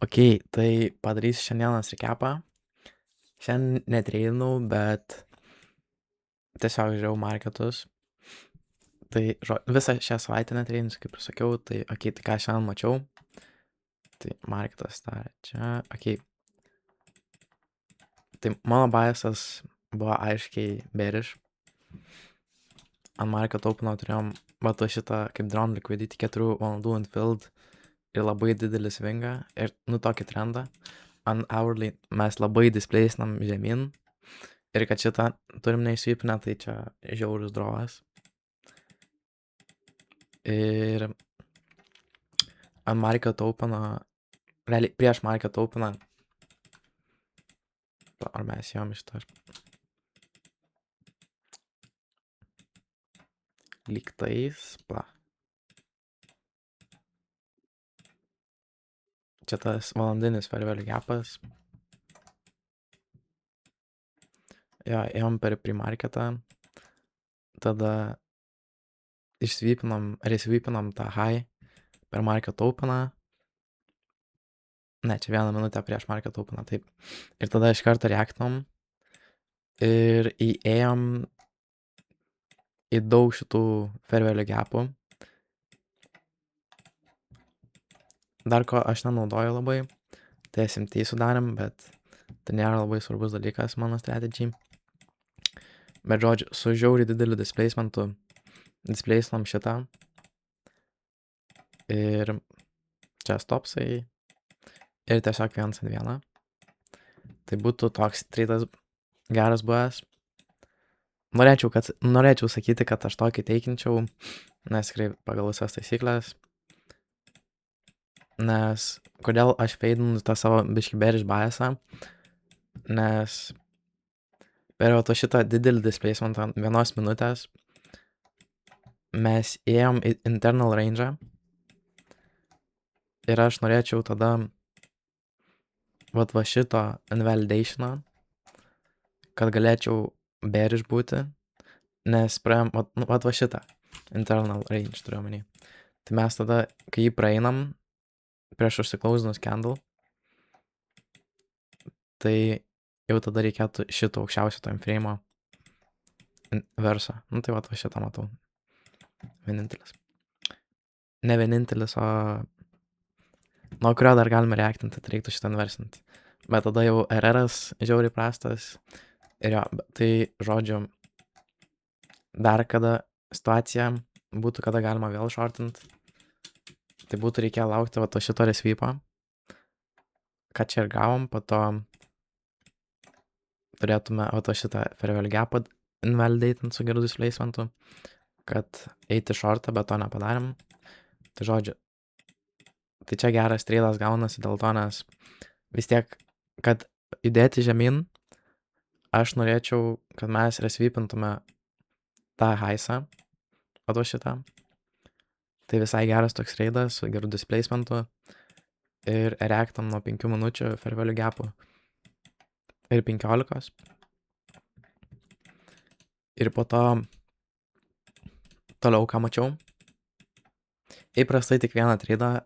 Okei, tai padarysiu šiandienos recapą. Šiandien netreininau, bet tiesiog žiūrėjau marketus. Tai visą šią savaitę netreininsiu, kaip ir sakiau. Tai okei, tai ką šiandien mačiau. Tai marketas dar čia. Okei. Tai mano biasas buvo aiškiai bearish. Ant market openo turėjom va šitą kaip drone liquidity 4 valandų ant filled ir labai didelį swingą ir tokį trendą. Ant hourly mes labai displacinam žemyn. Ir kad šitą turim neišsvipinę, tai čia žiaurus drovas. Ir ant market openo, realiai prieš market openą, ar mes jom iš to lygtais, čia tas valandinis fair value gapas. Jo, ėjom per pre-marketą, tada resvipinam tą high per market openą. Ne, čia 1 minutę prieš market openą, taip. Ir tada iš karto reaktinom ir įėjom į daug šitų fair value gapų. Dar ko aš nenaudoju labai, tai SMT sudarėm, bet tai nėra labai svarbus dalykas mano strategy. Bet žodžiu, su žiauriai dideliu displacementu displacinam šitą. Ir čia stopsai. Ir tiesiog 1/1. Tai būtų toks tradas geras buvęs. Norėčiau sakyti, kad aš tokį teikinčiau, nes tikrai pagal visas taisyklės. Nes kodėl aš feidinu tą savo biškį bearish biasą, nes per šitą didelį displacementą 1 minutės mes ėjom į internal range ir aš norėčiau tada va šito invalidationą, kad galėčiau bearish būti, nes praėjom va šitą internal range turiu omeny. Tai mes tada, kai jį praeinam prieš užsiklausinus candle, tai jau tada reikėtų šito aukščiausio time frame'o verso. Tai va šitą matau. Vienintelis. Ne vienintelis, o nuo kurio dar galime reaktinti, tai reiktų šitą inversinti. Bet tada jau RR'as žiauriai prastas. Ir jo, tai žodžiu, dar kada situacija būtų, kada galima vėl shortinti, tai būtų reikėjo laukti va šito resvypo, ką čia ir gavom, po to turėtume va šitą fair value gapą invalidatant su geru displacementu, kad eiti shortą, bet to nepadarėm. Tai žodžiu, tai čia geras tradas gaunasi dėl to, nes vis tiek, kad judėti žemyn, aš norėčiau, kad mes resvypintume tą highsą, va šitą. Tai visai geras toks tradas su geru displacementu ir reaktam nuo 5 minučių fair value gapų ir 15. Ir po to toliau ką mačiau. Įprastai tik vieną tradą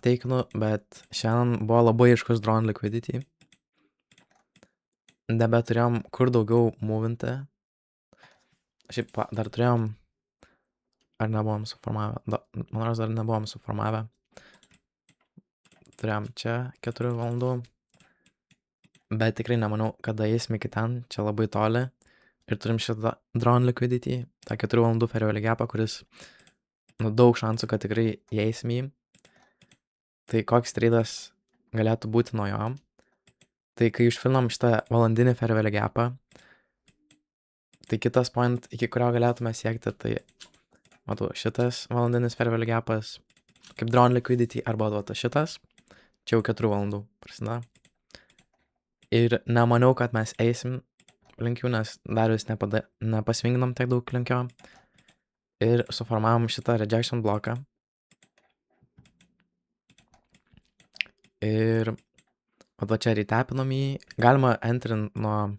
teikinu, bet šiandien buvo labai aiškus drone liquidity. Nebeturėjom kur daugiau movinti. Šiaip dar turėjom, ar nebuvom suformavę, man rodos dar nebuvom suformavę. Turėjom čia 4 valandų, bet tikrai nemaniau, kada eisim iki ten, čia labai toli. Ir turim šitą drone liquidity, tą 4 valandų fair value gapą, kuris daug šansų, kad tikrai įeisim jį. Tai koks tradas galėtų būti nuo jo. Tai kai užfilnom šitą valandinį fair value gapą, tai kitas point, iki kurio galėtume siekti, tai matau šitas valandinis fair value gapas, kaip drone liquidity, arba šitas, čia jau 4 valandų prasideda. Ir nemaniau, kad mes eisim link jų, nes dar vis nepasvinginom tiek daug link jo. Ir suformavom šitą rejection bloką. Ir va čia retepinom jį. Galima entrint nuo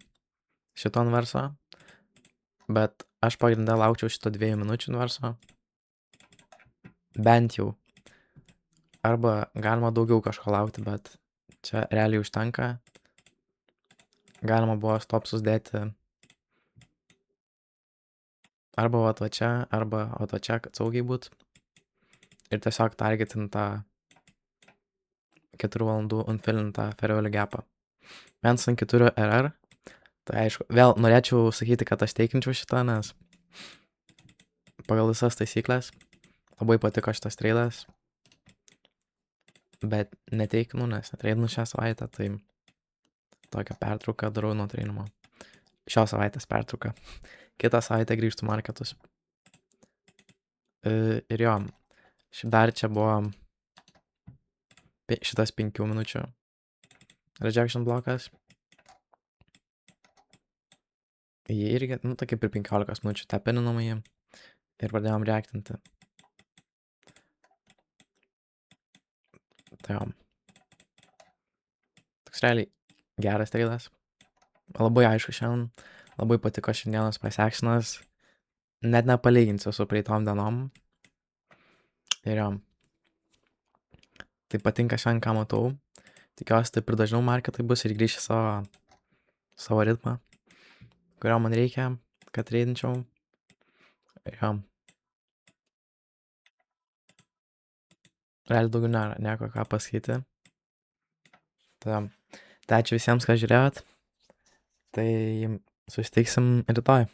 šito inverso, bet aš pagrindę laukčiau šito 2 minučių inverso. Bent jau. Arba galima daugiau kažko laukti, bet čia realiai užtenka. Galima buvo stopsus dėti arba va čia, arba va čia, kad saugiai būt. Ir tiesiog targetint tą 4 valandų unfilintą Ferrari gapą. 1.4 RR. Tai aišku, vėl norėčiau sakyti, kad aš teikinčiau šitą, nes pagal visas taisyklės labai patiko šitas treidas. Bet neteikinu, nes netreidinu šią savaitę, tai tokią pertrauką darau nuo treinimo. Šios savaitės pertrauką. Kitą savaitę grįžtų marketus. Ir jo, šiaip dar čia buvo šitas 5 minučių rejection blokas. Jį irgi, tai kaip ir 15 minučių tepininam jį ir pradėjom reaktinti. Tai jo. Toks realiai geras treidas. Labai aišku šiandien. Labai patiko šiandienos pasiekšinas. Net nepalyginsiu su praeitom dienom. Ir jo. Tai patinka šiandien, ką matau. Tikiuosi taip ir dažniau marketai bus ir grįši savo ritmą, kurio man reikia, kad treidinčiau. Jo. Realiai daugiau nėra nieko ką pasakyti. Tai ačiū visiems, kas žiūrėjot. Tai susitiksim rytoj.